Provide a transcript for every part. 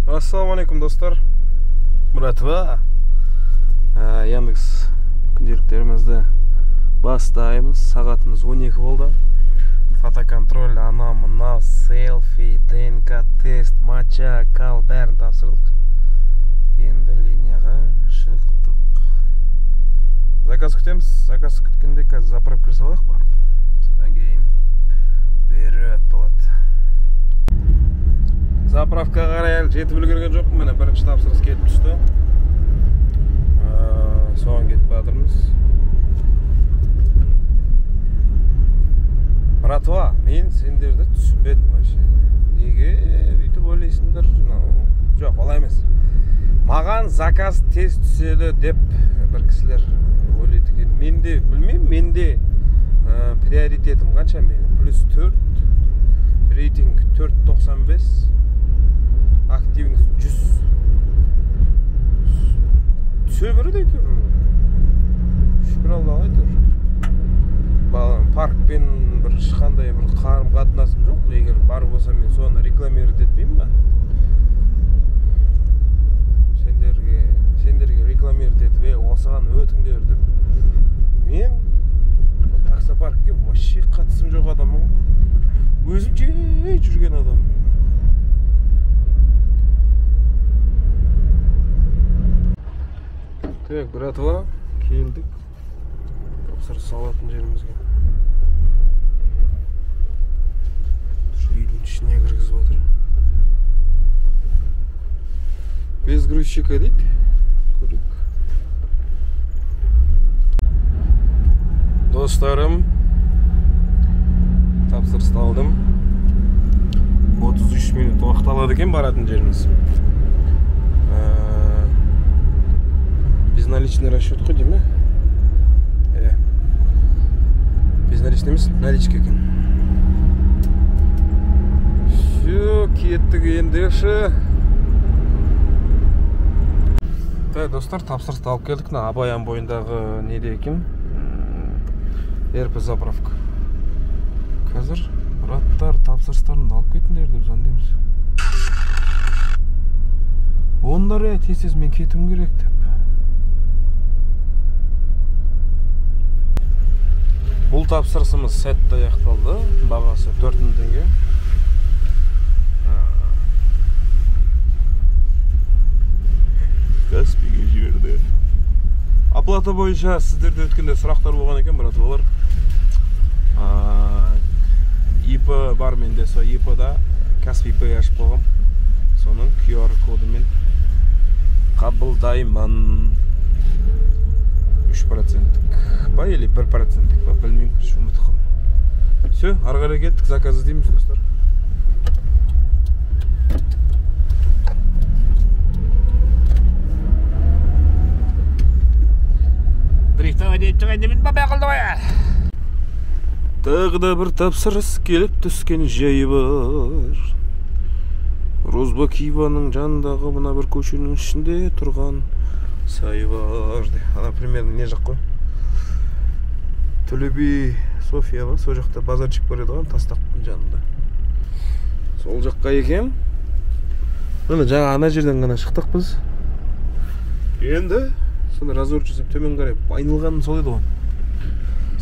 Assalamu alaikum dostlar. Muratova. Яндекс күнделіктерімізді бастаймыз. Сағатымыз 12 болды. Фотоконтроль, ана мынау, селфи, ДНК тест, матча, кал бәрін тапсырдық. Енді линияға шықтық. Заказ күтеміз. Заказ күткенде қазір заправка жасап алайық барып. Содан кейін берет болады. Заправка қарай әлі жетіп үлгерген жоқпын. Міне бірінші тапсырыс келіп түсті. Соған кетіп жатырмыз. Братва, мен сендерді түсінбедім вообще. Неге бүйтіп ойлайсыңдар? Жоқ, олай емес. Маған заказ тез түседі деп бір кісілер ойлайды екен. Менде білмеймін, менде приоритетім қанша менің? +4, рейтинг 4.95, активность 100. Түсе береді әйтеуір. Шүкір Аллаға әйтеуір. Паркпен бір ешқандай бір қарым қатынасым жоқ. Егер бар болса мен соны рекламировать етпеймін ба? Сендерге рекламировать етіп, осыған өтіңдер деп. Мен таксопаркке вообще қатысым жоқ адаммын. Өзімше жүрген адам. Так, братва, келдік. Тапсырыс салатын жерімізге. Үйдің ішіне кіргізіп отыр. Без грузчика дейді. Көрік. Достарым, тапсырыс алдым. 33 минут уақыт алады екен баратын жеріміз. Безналичный расчет қой дейм, безналичный емес, наличка екен. Все, кеттік ендеші. Так, достар, тапсырысты алып келдік. Абаян бойындағы неде екен? РП заправка. Қазір браттар тапсырыстарын алып кетіңдер деп звондаймыз. Ондар тез мен кетуім керек деп. Бұл тапсырысымыз сәтті аяқталды. Бағасы 4000 теңге. Каспийге жіберді. Оплата бойынша сіздерде өткенде сұрақтар болған екен, братвалар. ИП бар менде, со ИП-да Каспий Pay ашып қойғам. Соның QR кодымен қабылдаймын. 3% ба или 1% ба білмеймін, ұмытып қалдым. Все, ары қарай кеттік, заказ іздейміз, достар. Тағы да бір тапсырыс келіп түскен жайы бар. Розбакиваның жанындағы мына бір көшенің ішінде тұрған сайы бар. Ана примерно не жақ қой? Төлеби София ба? Сол жақта базарчик бар еді ғой, Тастақтың жанында. Сол жаққа екен. Мына жаңа ана жерден ғана шықтық біз. Енді сонда разворот жасап төмен қарай айналғаным сол еді ғой.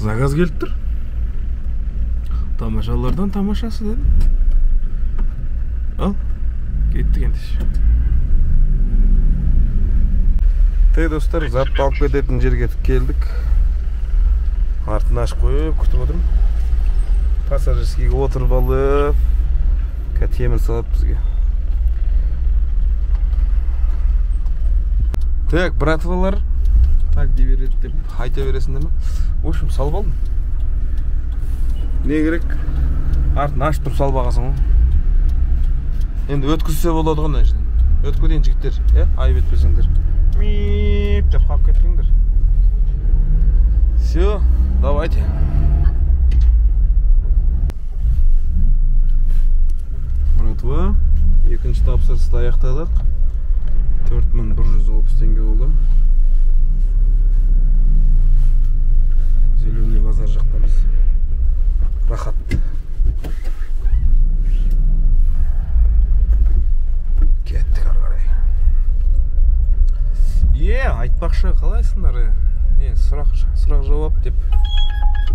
Заказ келіп тұр. Тамашалардан тамашасы деді. Ал, кеттік ендеше. Тек достар, затты алып кететін жерге келдік. Артын ашып қойып, күтіп отырмын. Пассажирскийге отырып алып, темір салады бізге. Так, братвалар, так девереді деп айта бересіңдер ме? В общем, салып алдым. Не керек? Артын ашып тұрып салып ағасың ғой. Енді өткізсе болады ғой әжден. Өткізейін жігіттер, айып етпесіңдер. Мииип деп қалып кетпеңдер. Все, давайте. Братва, екінші тапсырысты аяқтадық. 4160 теңге болды. Зеленый базар жақтамыз. Рахат. Кеттік арға. Айтпақшы, қалайсыңдар? Сұрақ жауап деп.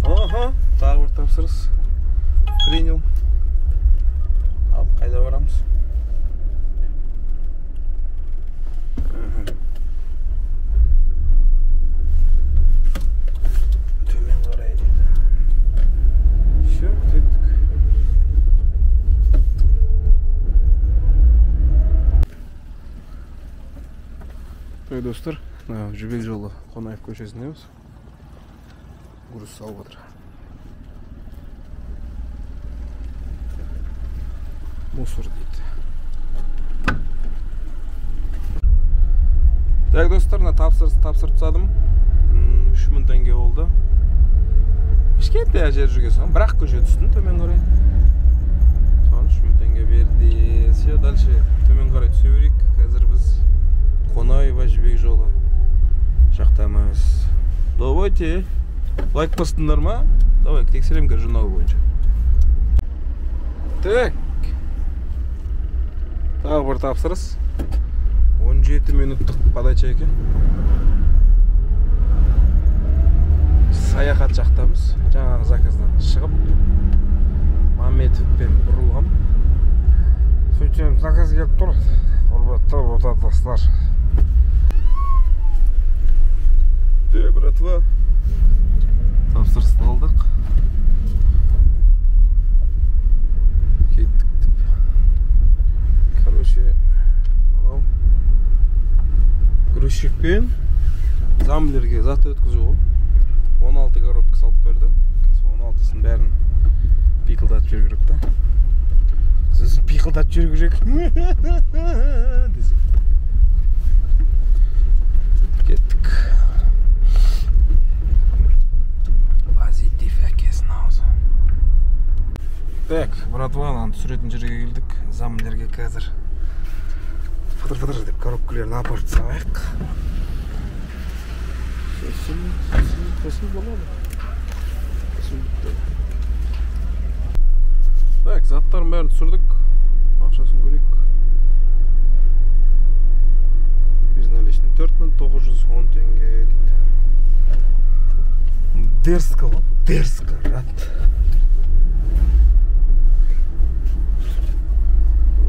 Аха, тағы бір тапсырыс. Принял. Ал, қайда барамыз? Төмен қарай дейді. Все, кеттік. Достар, Жібек жолы Қонаев көшесіндеміз. Груз салып отыр. Мусор дейді. Так, достар, тапсырып тастадым. 3000 теңге болды. Кішкентай жер жүргесін, бірақ көше түстім төмен қарай. Соған 3000 теңге берді. Все, дальше төмен қарай түсе берейік. Қазір біз Қонаева Жібек жолы жақтамыз. Давайте. Лайк бастыңдар ма? Давай, тексеремге журнал бойынша. Так. Тағы бір тапсырыс. 17 минуттық подача екен. Саяхат жақтамыз. Жаңағы заказдан шығып Маметовпен бұрылғам. Сөйтсем, заказ келіп тұр. Құрбатты отандастар. Так, братва. Тапсырысты алдық. Кеттік деп. Короче, грузчикпен замлерге зат өткізу ғой. 16 коробка салып берді. 16-сын бәрін пикылдатып жүру керек та. Сіз пикылдатып жүру керек. Кеттік. Позитив әкесін аузы. Так, братвалан түсіретін жерге келдік. Замлерге қазір фыдыр-фыдыр деп коробкалерін апарып тастайық. Сосын болады. Так, заттарын бәрін түсірдік. Ақшасын көрейік. Безналичный 4910 теңге дейді. Дерзко, вот, дерзко, рад.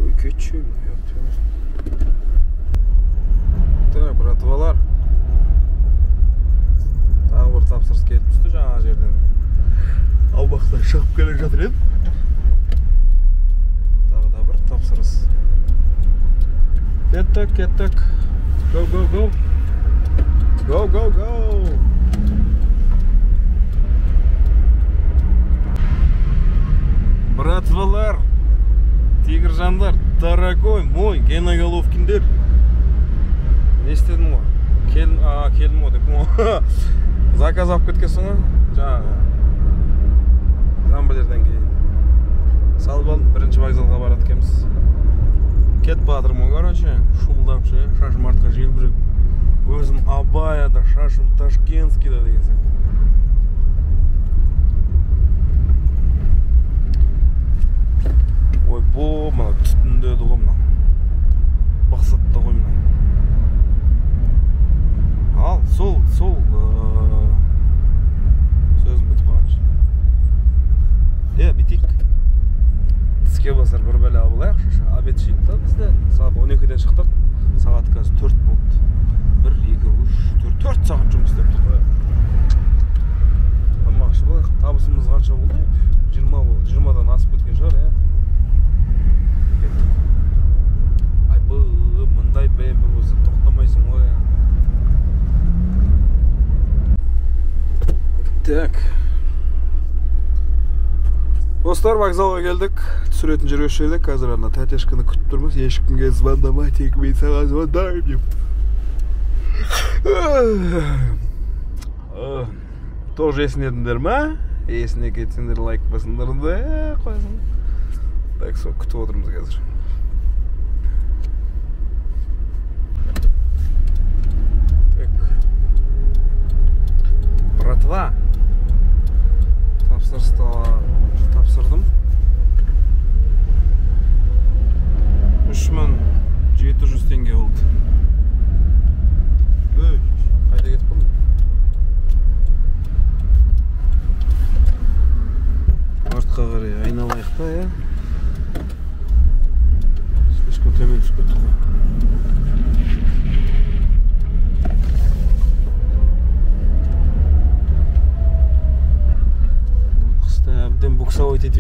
Ой, кечу, так, братвалар. Тағы бір тапсырыс келіп түсті жаңа жерден. Аумақтан шығып келе жатыр ем. Тағы да бір тапсырыс. Кеттік. Go, go, go. Go, go, go. Братвалар, тигржандар, дорогой мой Гена Головкиндер. Не істедің ғой? Келдім ғой деп. Заказ алып кеткенсің ғой? Жаңағы замбілерден кейін салып алдым, бірінші вокзалға барады екенбіз. Кетіп батырмын ғой, короче, шуылдамшы, шашым артқа желбіреп. Өзім Абаяда, шашым Ташкентскийда деген сияқты. Ой, мына түтіндеді ғой мына. Бақсатты ғой мына. Ал, сол сөзім бітіп қалғаншы. Битейік. Тіске басар бір бәле алайық, обед жейді бізде. Сағат 12-ден шықтық. Сағат қазір 4 болды. 1, 2, 3, 4 сағат жұмыс істеп тұрдық. Амақшы болайық. Табысымыз қанша болды? 20-дан асып кеткен шығар, Ай, мындай бәйбі болса тоқтамайсың ғой. Так. Достар, вокзалға келдік. Түсіретін жерге шелдік. Қазір ана тәтешкіні күтіп тұрмыз. Ешкімге звондама, тек мен саған звондаймын деп. Тоже есінедіңдер ма? Есіне кетсеңдер лайк басыңдар да қойсын. Так, сол күтіп отырмыз қазір. Так. Братва. Тапсырдым. 3700 теңге болды.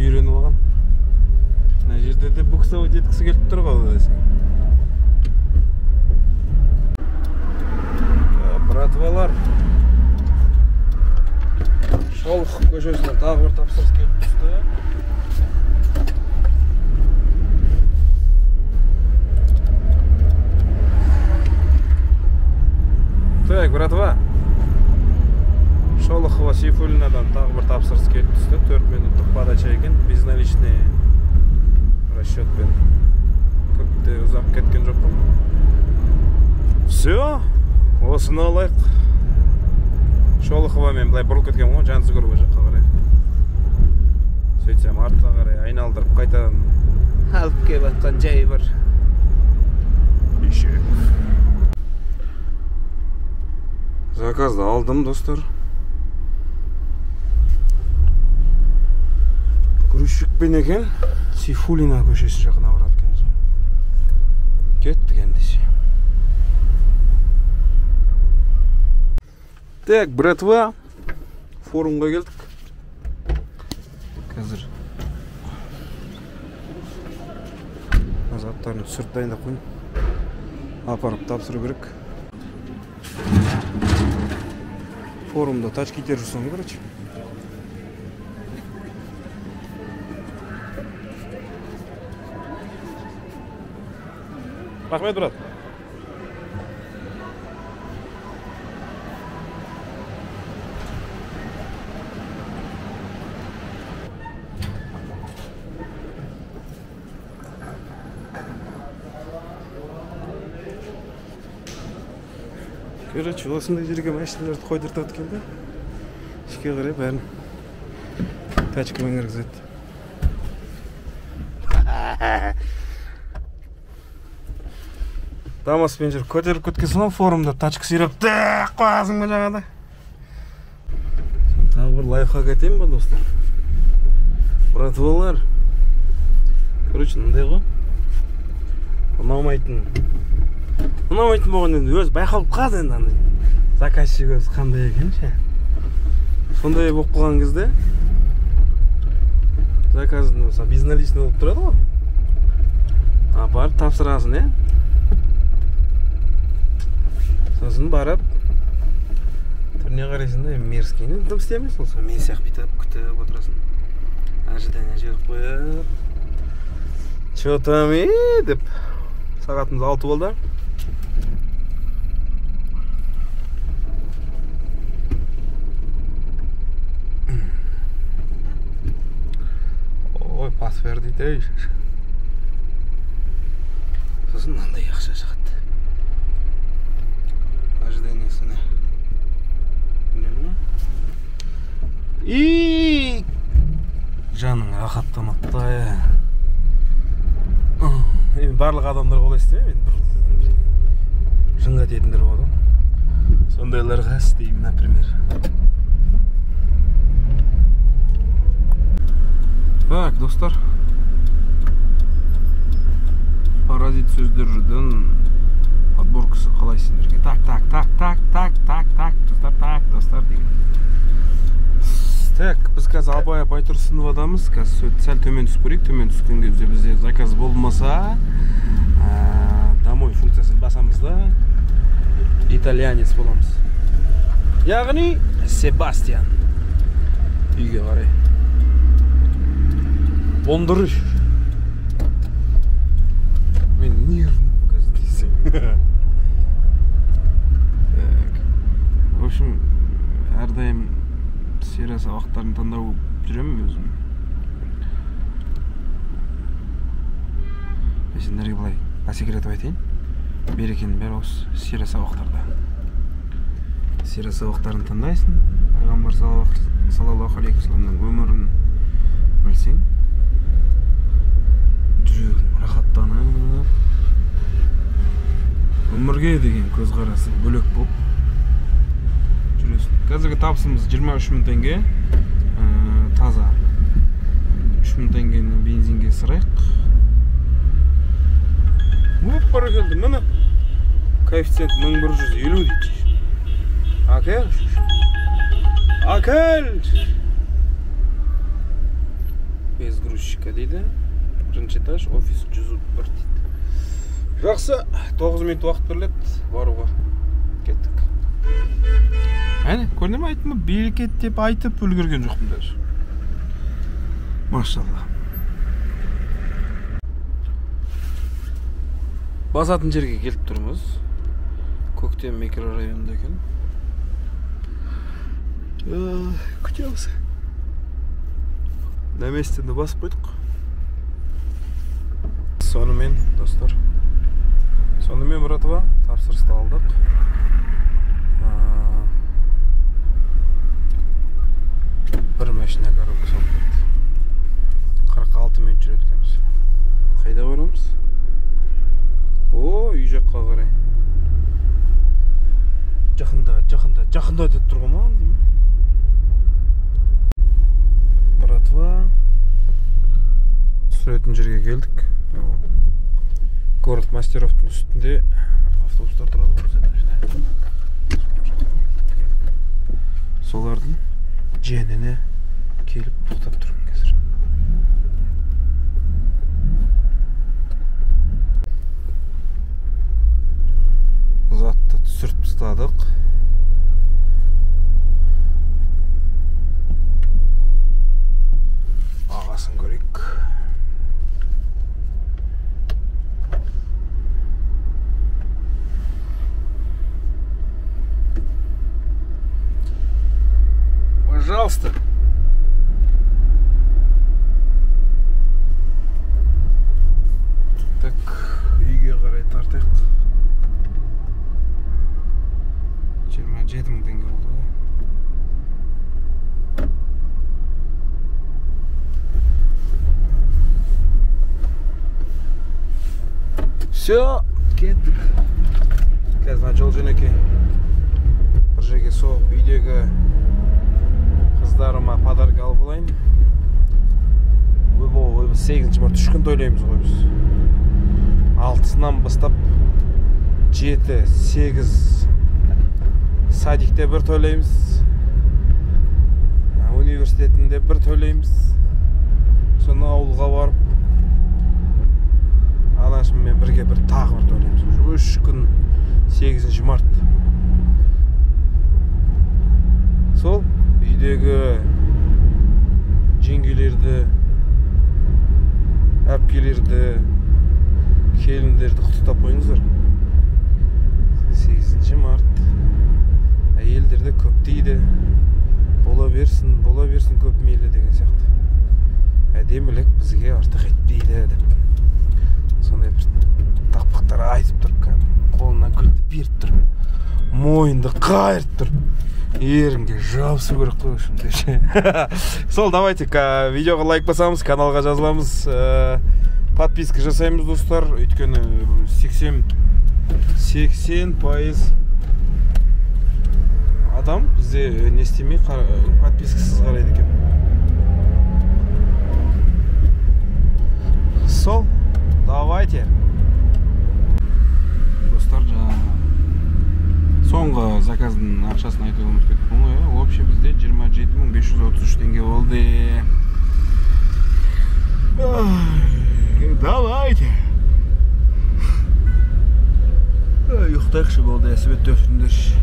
үйреніп алған. Мына жерде де буксовать еткісі келіп тұр ғой десең. Братвалар, Шолохов көшесінен тағы бір тапсырыс келіп түсті. Так, братва, Шолохова Сейфуллинадан тағы бір тапсырыс келіп түсті. 4 минуттық подача екен, безналичный расчетпен. Көп те ұзап кеткен жоқпын. Все, осыны алайық. Шолохова мен былай бұрылып кеткен ғой, жансыз көріп жаққа қарай. Сөйтсем артқа қарай айналдырып қайтадан алып келіп жатқан жай бар. Заказды алдым, достар. Грузчикпен екен, Сейфуллина көшесі жақына барады екен. Кеттік ендеше. Так, братва, форумға келдік. Қазір заттарын түсіріп дайындап қойын. Апарып тапсыру керек. Форумда тачки держусам, короче. Рахмет, брат. Короче, осындай жерге машиналарды қойдыртады екен да. Ішке қарай бәрін тачкамен кіргізеді. Дамаспен жүріп көтеріп кеткенсің ғой, форумда тачка сүйреп қоясың ба жаңада. Тағы бір лайфхак айтайын ба, достар? Братвалар, короче, мындай ғой. Ұнамайтын болған енді өзі байқалып қалды енді андай. Заказчик өзі қандай екен ше. Сондай болып қалған кезде заказын безналичный болып тұрады ғой. Апарып тапсырасың, е? Сосын барып түріне қарайсың да, мерзкий. Дым істемейсің, сосын мен сияқты бүйтіп күтіп отырасың. Ожидание жіберіп қояды. Чё там, деп сағатымыз 6 болды. Ой, пасвер дейді. Сосын мынандай ақша шығады. Ожиданиесіне. И жаның рахаттанады. Мен барлық адамдар қолай істемеймін, мен жынға тиетіндер болады. Сондайларға істеймін, например. Так, достар, паразит сөздердің подборкасы қалай сендерге? Так, достар деген. Так, біз қазір Абай Байтұрсыновадамыз. Қазір сәл төмен түсіп көрейік. Төмен түскен кезде бізде заказ болмаса, домой функциясын басамыз да итальянец боламыз. Яғни Себастьян. Үйге қарай. Бондырыш. Мен нервный қазір дейсің. В общем, әрдайым сера сабақтарын таңдау жүремін өзім. Сендерге былай по секрету айтайын. Берекенің бәрі осы сера сабақтарда. Сера сабақтарын таңдайсың. Пайғамбар саллаллаху алейхи ва салламның өмірін білсең, жүрегің рахаттанып, өмірге деген көзқарасы бөлек болып жүресің. Қазіргі табысымыз 23.000 теңге, таза. 3.000 теңгені бензинге сырайық. Өп бара келді, міне коэффициент 1150 дейді. Акел! Без Плющика дейді. Бірінші этаж, офис 101 дейді. Жақсы, 9 минут уақыт беріледі, баруға кеттік. Әне, көріне ме айттым, берекет деп айтып үлгерген жоқпын даже. Машалла. Басатын жерге келіп тұрмыз. Көктем микрорайонында екен. Күтеміз. На местені басып қойдық. Сонымен, достар. Сонымен, братва, тапсырысты алдық. Бір машина коробка соғып 46 минут жүреткенбіз. Қайда барамыз? Үй жаққа қарай. Жақында деп тұрғым ма? Братва, түсіретін жерге келдік. Город Мастеровтың үстінде автобустар тұрады. Солардың женіне келіп тоқтап тұрмын қазір. Затты түсіріп тастадық. Ағасын көрейік. Пожалуйста. Так, үйге қарай тартайық. 27 мың теңге болды ғой. Все, кеттік. Қазір жол жөнекей. Бір жерге соғып үйдегі қыздарыма подарка алып алайын. 8-ші март 3 күн тойлаймыз ғой біз. 6-сынан бастап 7-8 садикте бір тойлаймыз. Университетінде бір тойлаймыз. Соны ауылға барып анашыммен бірге тағы бір тойлаймыз. 3 күн 8-ші март. Сол үйдегі жеңгелерді, әпкелерді, келіндерді құттықтап қойыңыздар. 8-ші март. Әйелдерді көп дейді. Бола берсін көп мейлі деген сияқты. Әдемілік бізге артық етпейді деп. Сондай бір тақпақтар айтып тұрып, қолынан гүлді беріп тұрып, мойынды қайырып тұрып, ерінге жабысы көріп қой үшін. Сол, давайте видеоға лайк басамыз, каналға жазыламыз, подписка жасаймыз, достар. Өйткені 80% адам бізде не істемей подпискасыз қарайды екен. Сол, давайте. Достар, соңғы заказдың ақшасын айтуға ұмытып кеттім ғой. Вообще бізде 27.533 теңге болды. Давайте. Ұйықтайықшы болды, әсібетті өсіріндерші.